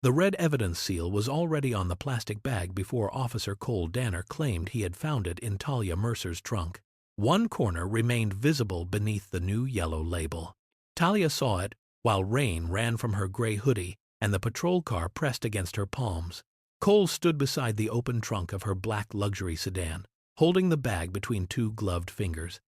The red evidence seal was already on the plastic bag before Officer Cole Danner claimed he had found it in Talia Mercer's trunk. One corner remained visible beneath the new yellow label. Talia saw it while rain ran from her gray hoodie and the patrol car pressed against her palms. Cole stood beside the open trunk of her black luxury sedan, holding the bag between two gloved fingers.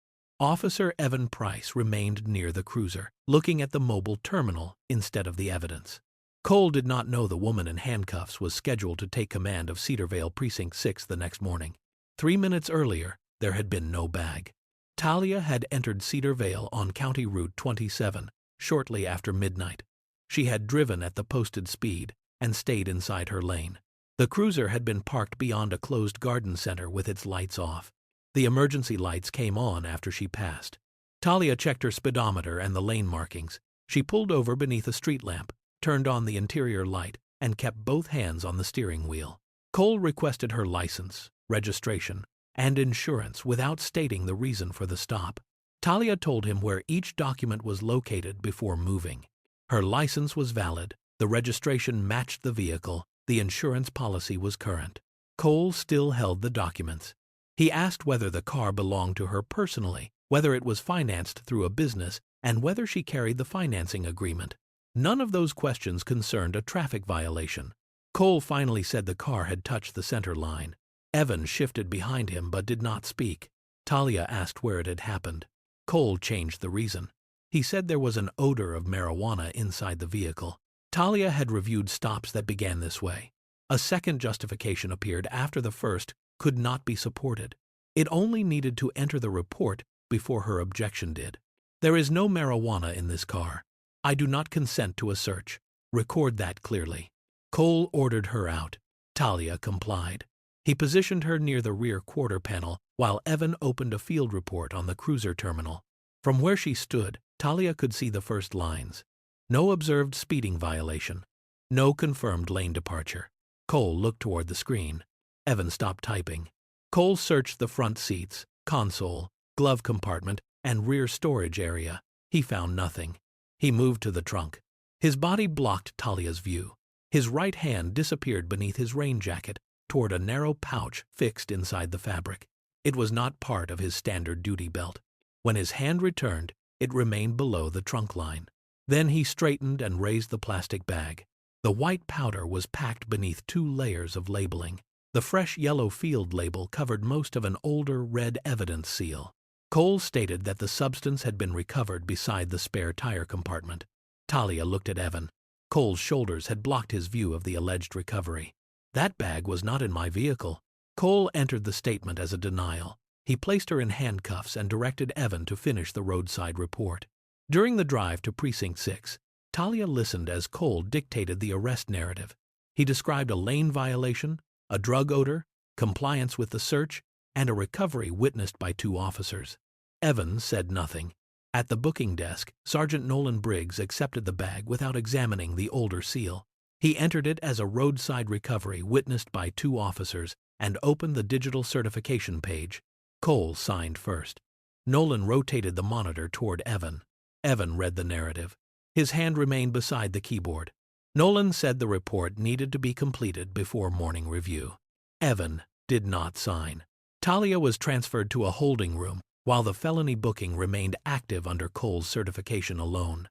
Officer Evan Price remained near the cruiser, looking at the mobile terminal instead of the evidence. Cole did not know the woman in handcuffs was scheduled to take command of Cedarvale Precinct 6 the next morning. 3 minutes earlier, there had been no bag. Talia had entered Cedarvale on County Route 27 shortly after midnight. She had driven at the posted speed and stayed inside her lane. The cruiser had been parked beyond a closed garden center with its lights off. The emergency lights came on after she passed. Talia checked her speedometer and the lane markings. She pulled over beneath a street lamp, turned on the interior light, and kept both hands on the steering wheel. Cole requested her license, registration, and insurance without stating the reason for the stop. Talia told him where each document was located before moving. Her license was valid, the registration matched the vehicle, the insurance policy was current. Cole still held the documents. He asked whether the car belonged to her personally, whether it was financed through a business, and whether she carried the financing agreement. None of those questions concerned a traffic violation. Cole finally said the car had touched the center line. Evan shifted behind him but did not speak. Talia asked where it had happened. Cole changed the reason. He said there was an odor of marijuana inside the vehicle. Talia had reviewed stops that began this way. A second justification appeared after the first could not be supported. It only needed to enter the report before her objection did. There is no marijuana in this car. I do not consent to a search. Record that clearly. Cole ordered her out. Talia complied. He positioned her near the rear quarter panel while Evan opened a field report on the cruiser terminal. From where she stood, Talia could see the first lines. No observed speeding violation. No confirmed lane departure. Cole looked toward the screen. Evan stopped typing. Cole searched the front seats, console, glove compartment, and rear storage area. He found nothing. He moved to the trunk. His body blocked Talia's view. His right hand disappeared beneath his rain jacket toward a narrow pouch fixed inside the fabric. It was not part of his standard duty belt. When his hand returned, it remained below the trunk line. Then he straightened and raised the plastic bag. The white powder was packed beneath 2 layers of labeling. The fresh yellow field label covered most of an older red evidence seal. Cole stated that the substance had been recovered beside the spare tire compartment. Talia looked at Evan. Cole's shoulders had blocked his view of the alleged recovery. That bag was not in my vehicle. Cole entered the statement as a denial. He placed her in handcuffs and directed Evan to finish the roadside report. During the drive to Precinct 6, Talia listened as Cole dictated the arrest narrative. He described a lane violation, a drug odor, compliance with the search, and a recovery witnessed by 2 officers. Evan said nothing. At the booking desk, Sergeant Nolan Briggs accepted the bag without examining the older seal. He entered it as a roadside recovery witnessed by 2 officers and opened the digital certification page. Cole signed first. Nolan rotated the monitor toward Evan. Evan read the narrative. His hand remained beside the keyboard. Nolan said the report needed to be completed before morning review. Evan did not sign. Talia was transferred to a holding room while the felony booking remained active under Cole's certification alone.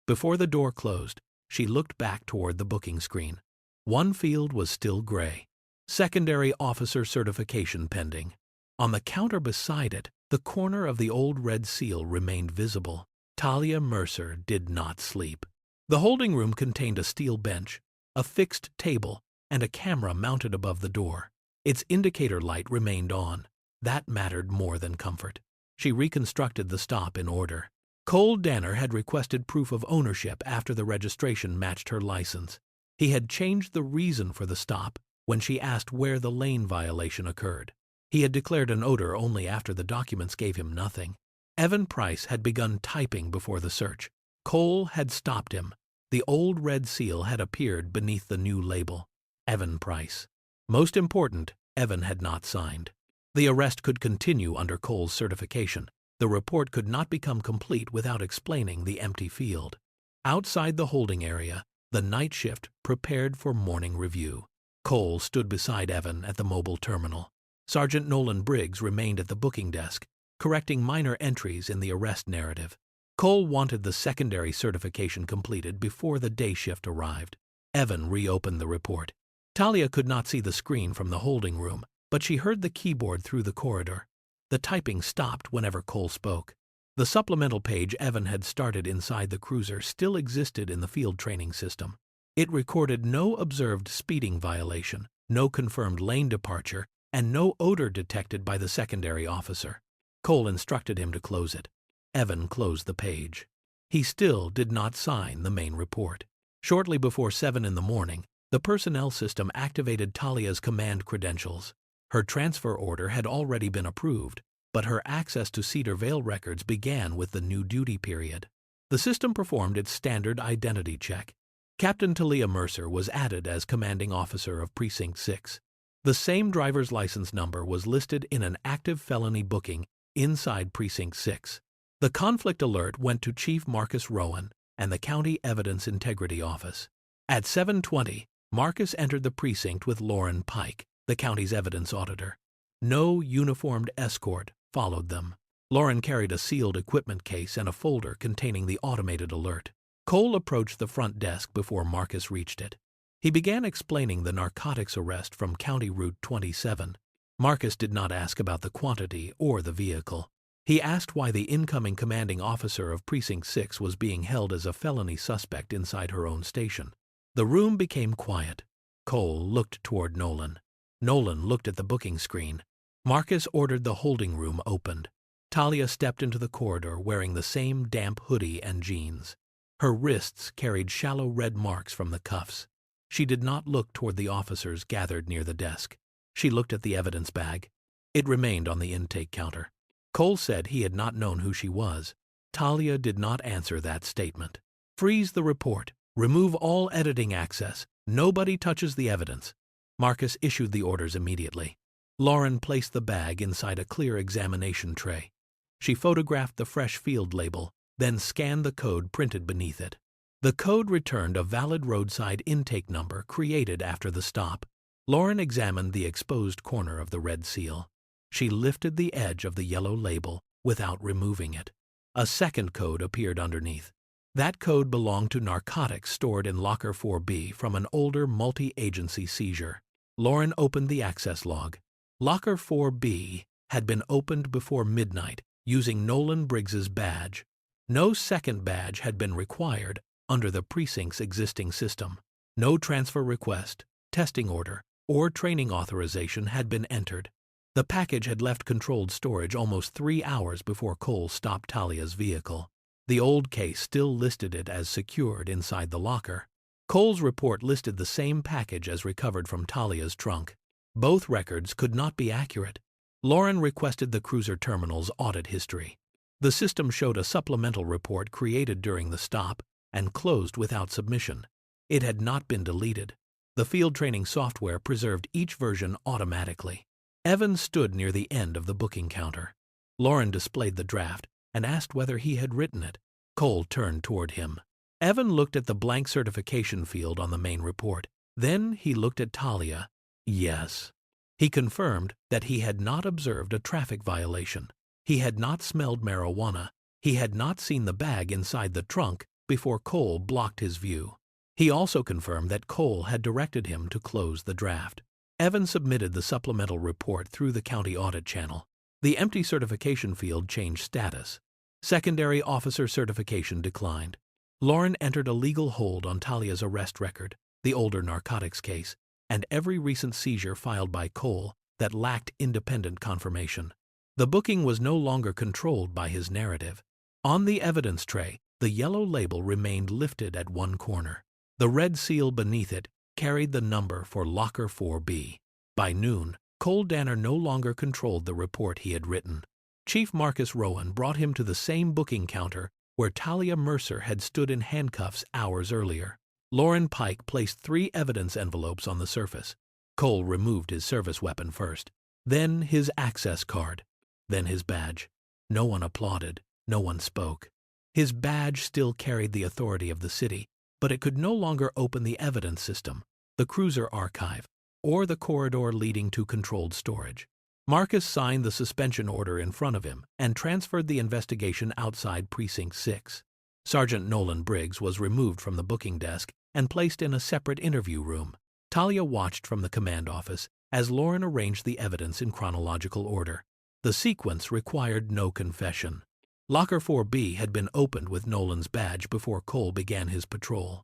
Before the door closed, she looked back toward the booking screen. One field was still gray. Secondary officer certification pending. On the counter beside it, the corner of the old red seal remained visible. Talia Mercer did not sleep. The holding room contained a steel bench, a fixed table, and a camera mounted above the door. Its indicator light remained on. That mattered more than comfort. She reconstructed the stop in order. Cole Danner had requested proof of ownership after the registration matched her license. He had changed the reason for the stop when she asked where the lane violation occurred. He had declared an odor only after the documents gave him nothing. Evan Price had begun typing before the search. Cole had stopped him. The old red seal had appeared beneath the new label. Evan Price. Most important, Evan had not signed. The arrest could continue under Cole's certification. The report could not become complete without explaining the empty field. Outside the holding area, The night shift prepared for morning review. Cole stood beside Evan at the mobile terminal. Sergeant Nolan Briggs remained at the booking desk, correcting minor entries in the arrest narrative. Cole wanted the secondary certification completed before the day shift arrived. Evan reopened the report. Talia could not see the screen from the holding room, but she heard the keyboard through the corridor. The typing stopped whenever Cole spoke. The supplemental page Evan had started inside the cruiser still existed in the field training system. It recorded no observed speeding violation, no confirmed lane departure, and no odor detected by the secondary officer. Cole instructed him to close it. Evan closed the page. He still did not sign the main report. Shortly before 7 in the morning, the personnel system activated Talia's command credentials. Her transfer order had already been approved, but her access to Cedar Vale records began with the new duty period. The system performed its standard identity check. Captain Talia Mercer was added as commanding officer of Precinct 6. The same driver's license number was listed in an active felony booking inside Precinct 6. The conflict alert went to Chief Marcus Rowan and the County Evidence Integrity Office. At 7:20, Marcus entered the precinct with Lauren Pike, the county's evidence auditor. No uniformed escort followed them. Lauren carried a sealed equipment case and a folder containing the automated alert. Cole approached the front desk before Marcus reached it. He began explaining the narcotics arrest from County Route 27. Marcus did not ask about the quantity or the vehicle. He asked why the incoming commanding officer of Precinct 6 was being held as a felony suspect inside her own station. The room became quiet. Cole looked toward Nolan. Nolan looked at the booking screen. Marcus ordered the holding room opened. Talia stepped into the corridor wearing the same damp hoodie and jeans. Her wrists carried shallow red marks from the cuffs. She did not look toward the officers gathered near the desk. She looked at the evidence bag. It remained on the intake counter. Cole said he had not known who she was. Talia did not answer that statement. Freeze the report. Remove all editing access. Nobody touches the evidence. Marcus issued the orders immediately. Lauren placed the bag inside a clear examination tray. She photographed the fresh field label, then scanned the code printed beneath it. The code returned a valid roadside intake number created after the stop. Lauren examined the exposed corner of the red seal. She lifted the edge of the yellow label without removing it. A second code appeared underneath. That code belonged to narcotics stored in Locker 4B from an older multi-agency seizure. Lauren opened the access log. Locker 4B had been opened before midnight using Nolan Briggs's badge. No second badge had been required under the precinct's existing system. No transfer request, testing order, or training authorization had been entered. The package had left controlled storage almost 3 hours before Cole stopped Talia's vehicle. The old case still listed it as secured inside the locker. Cole's report listed the same package as recovered from Talia's trunk. Both records could not be accurate. Lauren requested the cruiser terminal's audit history. The system showed a supplemental report created during the stop and closed without submission. It had not been deleted. The field training software preserved each version automatically. Evan stood near the end of the booking counter. Lauren displayed the draft and asked whether he had written it. Cole turned toward him. Evan looked at the blank certification field on the main report. Then he looked at Talia. Yes. He confirmed that he had not observed a traffic violation. He had not smelled marijuana. He had not seen the bag inside the trunk before Cole blocked his view. He also confirmed that Cole had directed him to close the draft. Evan submitted the supplemental report through the county audit channel. The empty certification field changed status. Secondary officer certification declined. Lauren entered a legal hold on Talia's arrest record, the older narcotics case, and every recent seizure filed by Cole that lacked independent confirmation. The booking was no longer controlled by his narrative. On the evidence tray, the yellow label remained lifted at one corner. The red seal beneath it carried the number for Locker 4B. By noon, Cole Danner no longer controlled the report he had written. Chief Marcus Rowan brought him to the same booking counter where Talia Mercer had stood in handcuffs hours earlier. Lauren Pike placed 3 evidence envelopes on the surface. Cole removed his service weapon first, then his access card, then his badge. No one applauded, no one spoke. His badge still carried the authority of the city, but it could no longer open the evidence system, the cruiser archive, or the corridor leading to controlled storage. Marcus signed the suspension order in front of him and transferred the investigation outside Precinct 6. Sergeant Nolan Briggs was removed from the booking desk and placed in a separate interview room. Talia watched from the command office as Lauren arranged the evidence in chronological order. The sequence required no confession. Locker 4B had been opened with Nolan's badge before Cole began his patrol.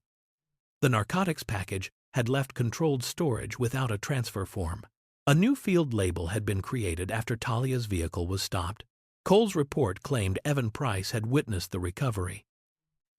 The narcotics package had left controlled storage without a transfer form. A new field label had been created after Talia's vehicle was stopped. Cole's report claimed Evan Price had witnessed the recovery.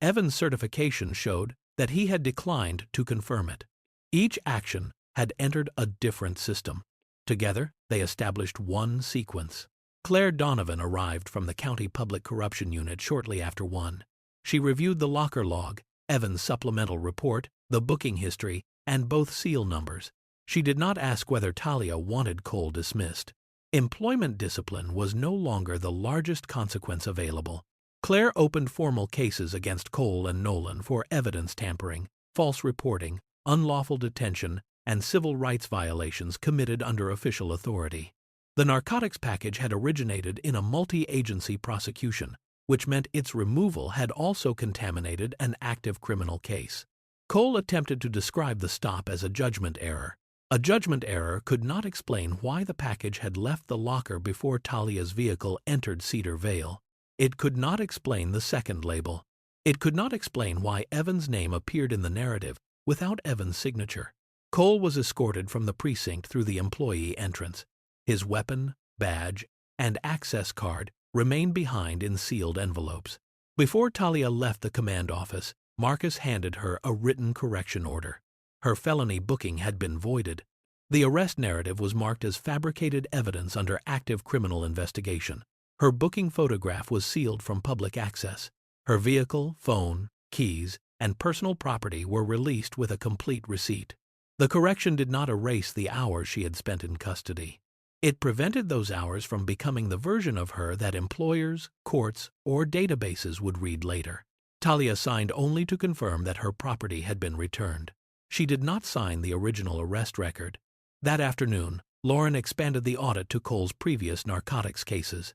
Evan's certification showed that he had declined to confirm it. Each action had entered a different system. Together, they established one sequence. Claire Donovan arrived from the County Public Corruption Unit shortly after 1. She reviewed the locker log, Evan's supplemental report, the booking history, and both seal numbers. She did not ask whether Talia wanted Cole dismissed. Employment discipline was no longer the largest consequence available. Claire opened formal cases against Cole and Nolan for evidence tampering, false reporting, unlawful detention, and civil rights violations committed under official authority. The narcotics package had originated in a multi-agency prosecution, which meant its removal had also contaminated an active criminal case. Cole attempted to describe the stop as a judgment error. A judgment error could not explain why the package had left the locker before Talia's vehicle entered Cedar Vale. It could not explain the second label. It could not explain why Evan's name appeared in the narrative without Evan's signature. Cole was escorted from the precinct through the employee entrance. His weapon, badge, and access card remained behind in sealed envelopes. Before Talia left the command office, Marcus handed her a written correction order. Her felony booking had been voided. The arrest narrative was marked as fabricated evidence under active criminal investigation. Her booking photograph was sealed from public access. Her vehicle, phone, keys, and personal property were released with a complete receipt. The correction did not erase the hours she had spent in custody. It prevented those hours from becoming the version of her that employers, courts, or databases would read later. Talia signed only to confirm that her property had been returned. She did not sign the original arrest record. That afternoon, Lauren expanded the audit to Cole's previous narcotics cases.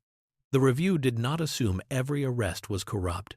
The review did not assume every arrest was corrupt.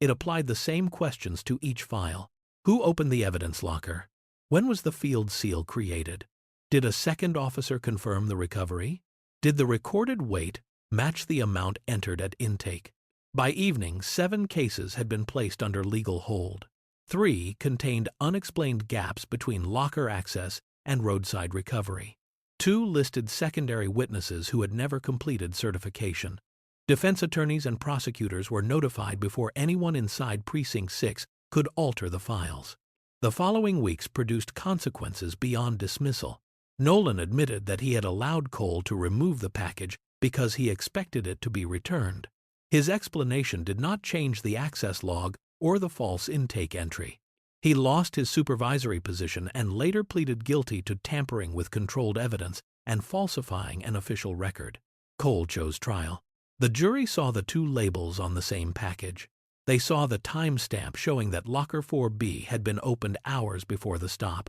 It applied the same questions to each file. Who opened the evidence locker? When was the field seal created? Did a second officer confirm the recovery? Did the recorded weight match the amount entered at intake? By evening, 7 cases had been placed under legal hold. 3 contained unexplained gaps between locker access and roadside recovery. 2 listed secondary witnesses who had never completed certification. Defense attorneys and prosecutors were notified before anyone inside Precinct 6 could alter the files. The following weeks produced consequences beyond dismissal. Nolan admitted that he had allowed Cole to remove the package because he expected it to be returned. His explanation did not change the access log or the false intake entry. He lost his supervisory position and later pleaded guilty to tampering with controlled evidence and falsifying an official record. Cole chose trial. The jury saw the 2 labels on the same package. They saw the timestamp showing that Locker 4B had been opened hours before the stop.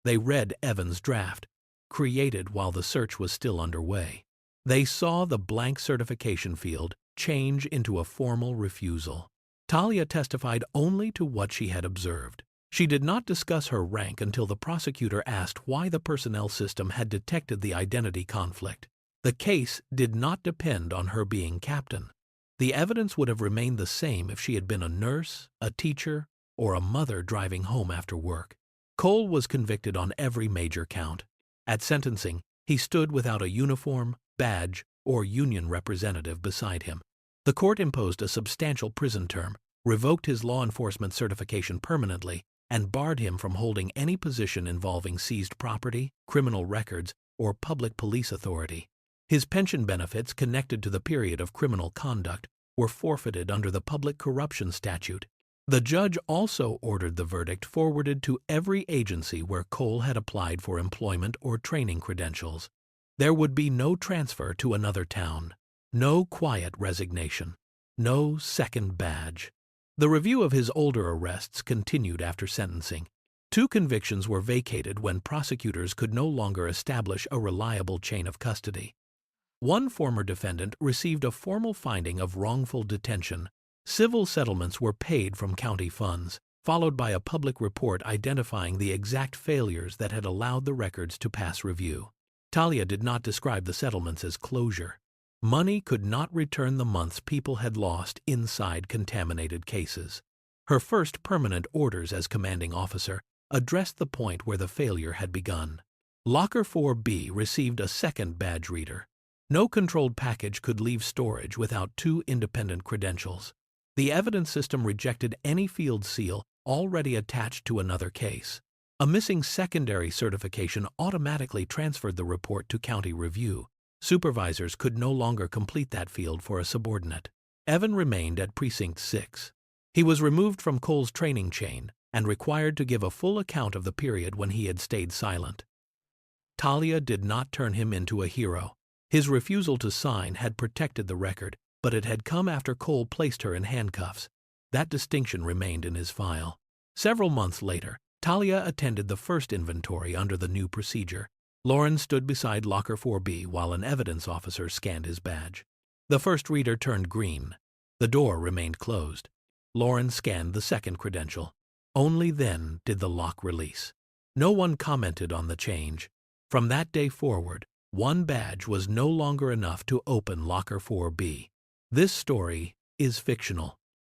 They read Evan's draft, created while the search was still underway. They saw the blank certification field change into a formal refusal. Talia testified only to what she had observed. She did not discuss her rank until the prosecutor asked why the personnel system had detected the identity conflict. The case did not depend on her being captain. The evidence would have remained the same if she had been a nurse, a teacher, or a mother driving home after work. Cole was convicted on every major count. At sentencing, he stood without a uniform, badge, or union representative beside him. The court imposed a substantial prison term, revoked his law enforcement certification permanently, and barred him from holding any position involving seized property, criminal records, or public police authority. His pension benefits connected to the period of criminal conduct were forfeited under the Public Corruption Statute. The judge also ordered the verdict forwarded to every agency where Cole had applied for employment or training credentials. There would be no transfer to another town, no quiet resignation, no second badge. The review of his older arrests continued after sentencing. 2 convictions were vacated when prosecutors could no longer establish a reliable chain of custody. One former defendant received a formal finding of wrongful detention. Civil settlements were paid from county funds, followed by a public report identifying the exact failures that had allowed the records to pass review. Talia did not describe the settlements as closure. Money could not return the months people had lost inside contaminated cases. Her first permanent orders as commanding officer addressed the point where the failure had begun. Locker 4B received a second badge reader. No controlled package could leave storage without 2 independent credentials. The evidence system rejected any field seal already attached to another case. A missing secondary certification automatically transferred the report to county review. Supervisors could no longer complete that field for a subordinate. Evan remained at Precinct 6. He was removed from Cole's training chain and required to give a full account of the period when he had stayed silent. Talia did not turn him into a hero. His refusal to sign had protected the record, but it had come after Cole placed her in handcuffs. That distinction remained in his file. Several months later, Talia attended the first inventory under the new procedure. Lauren stood beside Locker 4B while an evidence officer scanned his badge. The first reader turned green. The door remained closed. Lauren scanned the second credential. Only then did the lock release. No one commented on the change. From that day forward, one badge was no longer enough to open Locker 4B. This story is fictional.